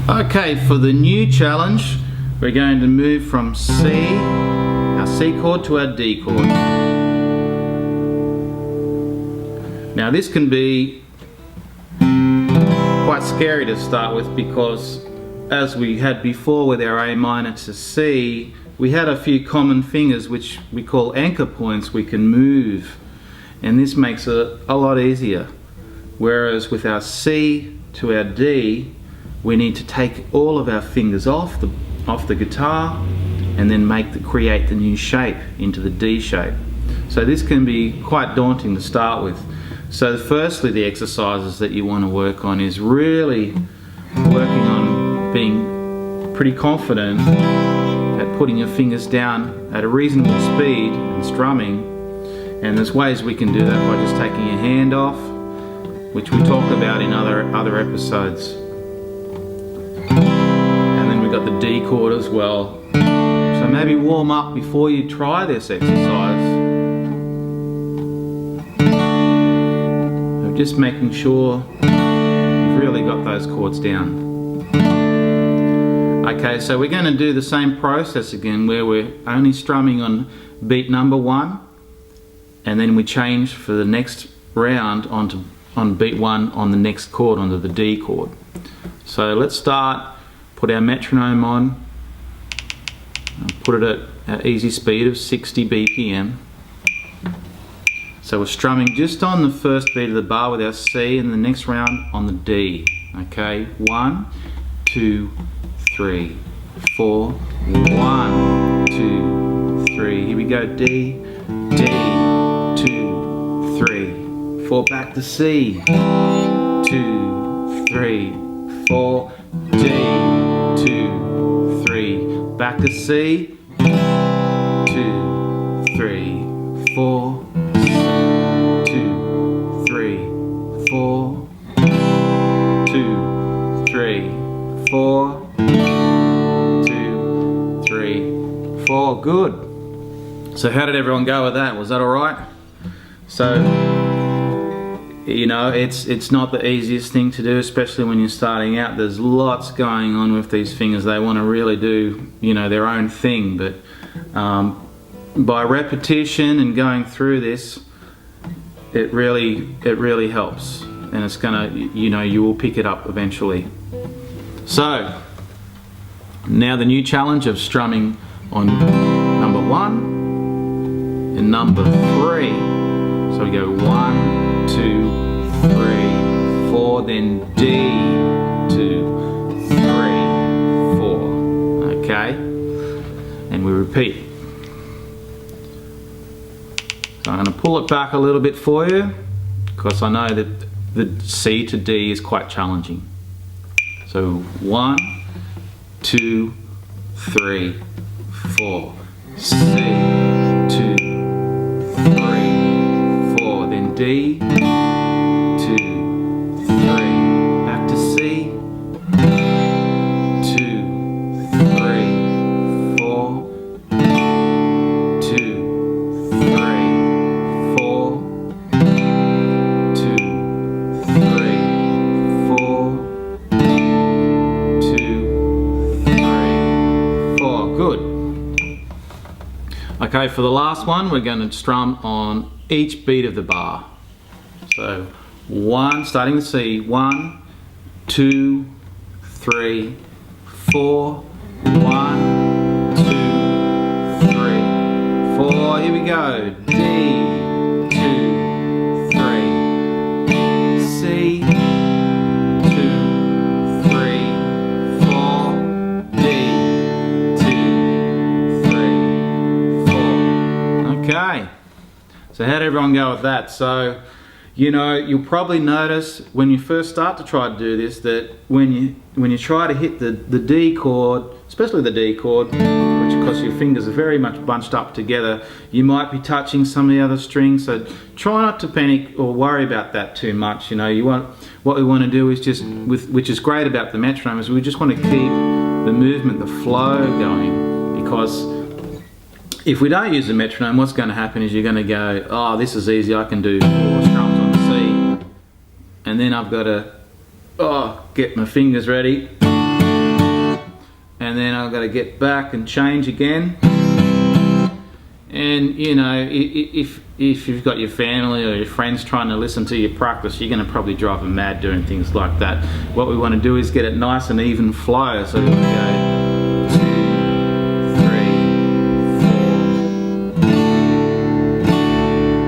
Okay, for the new challenge, we're going to move from C, our C chord, to our D chord. Now this can be quite scary to start with, because as we had before with our A minor to C, we had a few common fingers which we call anchor points we can move, and this makes it a lot easier. Whereas with our C to our D, we need to take all of our fingers off the guitar and then create the new shape into the D shape. So this can be quite daunting to start with. So firstly, the exercises that you want to work on is really working on being pretty confident at putting your fingers down at a reasonable speed and strumming. And there's ways we can do that by just taking your hand off, which we talk about in other episodes. And then we've got the D chord as well. So maybe warm up before you try this exercise. So just making sure you've really got those chords down. Okay, so we're going to do the same process again, where we're only strumming on beat number 1, and then we change for the next round on beat 1 on the next chord, onto the D chord. So let's start, put our metronome on, put it at easy speed of 60 BPM. So we're strumming just on the first beat of the bar with our C, and the next round on the D. Okay, 1, 2, 3, 4, 1, 2, 3. Here we go, D, D, 2, 3, 4, back to C, 2, 3, 4, D, 2, 3, back to C, 2, 3, 4, 2, 3, 4, 2, 3, 4, 2, 3, 4. Good. So how did everyone go with that? Was that alright? So, you know, it's not the easiest thing to do, especially when you're starting out. There's lots going on with these fingers. They want to really do, you know, their own thing, but by repetition and going through this, it really helps, and it's gonna, you know, you will pick it up eventually. So now the new challenge of strumming on number 1 and number 3. So we go 1, 2, 3, 4, then D, 2, 3, 4. Okay, and we repeat. So I'm going to pull it back a little bit for you, because I know that the C to D is quite challenging. So 1, 2, 3, 4, C, 2, 3, 4, then D, 2, 3, back to C, 2, 3, 4, 2, 3, 4, 2, 3, 4, 2, 3, 4. Good. Okay, for the last one, we're going to strum on each beat of the bar. So 1, starting with C, 1, 2, 3, 4, 1, 2, 3, 4. Here we go. D, 2, 3, C, 2, 3, 4, D, 2, 3, 4. Okay. So how did everyone go with that? So, you know, you'll probably notice when you first start to try to do this, that when you try to hit the D chord, especially the D chord, which of course your fingers are very much bunched up together, you might be touching some of the other strings. So try not to panic or worry about that too much. You know, what we want to do is just, which is great about the metronome, is we just want to keep the movement, the flow going, because if we don't use the metronome, what's going to happen is you're going to go, oh, this is easy, I can do 4 strums on the C, and then I've got to get my fingers ready, and then I've got to get back and change again. And you know, if you've got your family or your friends trying to listen to you practice, you're going to probably drive them mad doing things like that. What we want to do is get it nice and even flow. So we go 2, 3, 4,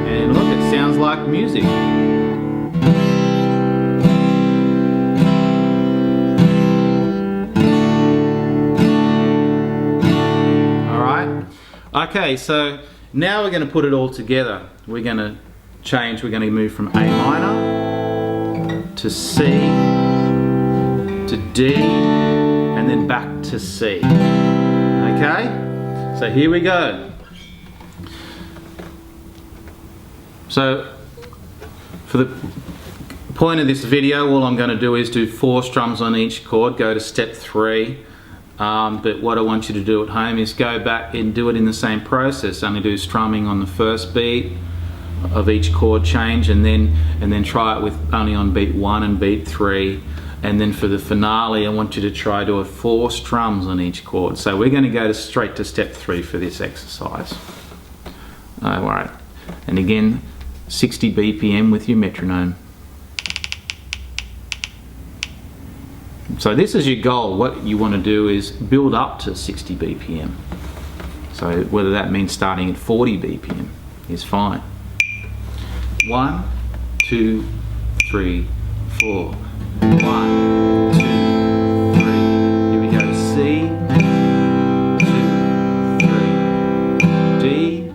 and look, it sounds like music. Okay, so now we're going to put it all together. We're going to change, we're going to move from A minor to C to D and then back to C. Okay, so here we go. So for the point of this video, all I'm going to do is do 4 strums on each chord, go to step 3. But what I want you to do at home is go back and do it in the same process. Only do strumming on the first beat of each chord change, and then try it with only on beat 1 and beat 3. And then for the finale, I want you to try do 4 strums on each chord. So we're going to go straight to step 3 for this exercise. Alright, and again, 60 BPM with your metronome. So this is your goal. What you want to do is build up to 60 BPM. So whether that means starting at 40 BPM is fine. 1, 2, 3, 4. 1, 2, 3. Here we go. C, 2, 3. D,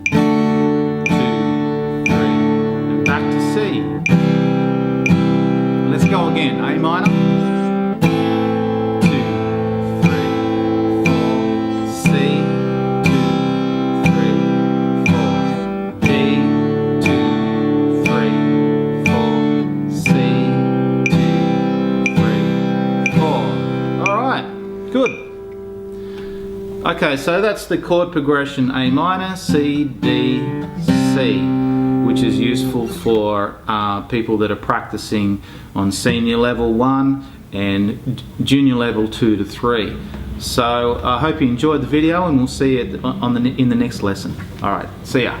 2, 3. And back to C. Let's go again. A minor. Good. Okay, so that's the chord progression A minor, C, D, C, which is useful for people that are practicing on senior level 1 and junior level 2 to 3. So I hope you enjoyed the video, and we'll see you in the next lesson. Alright, see ya.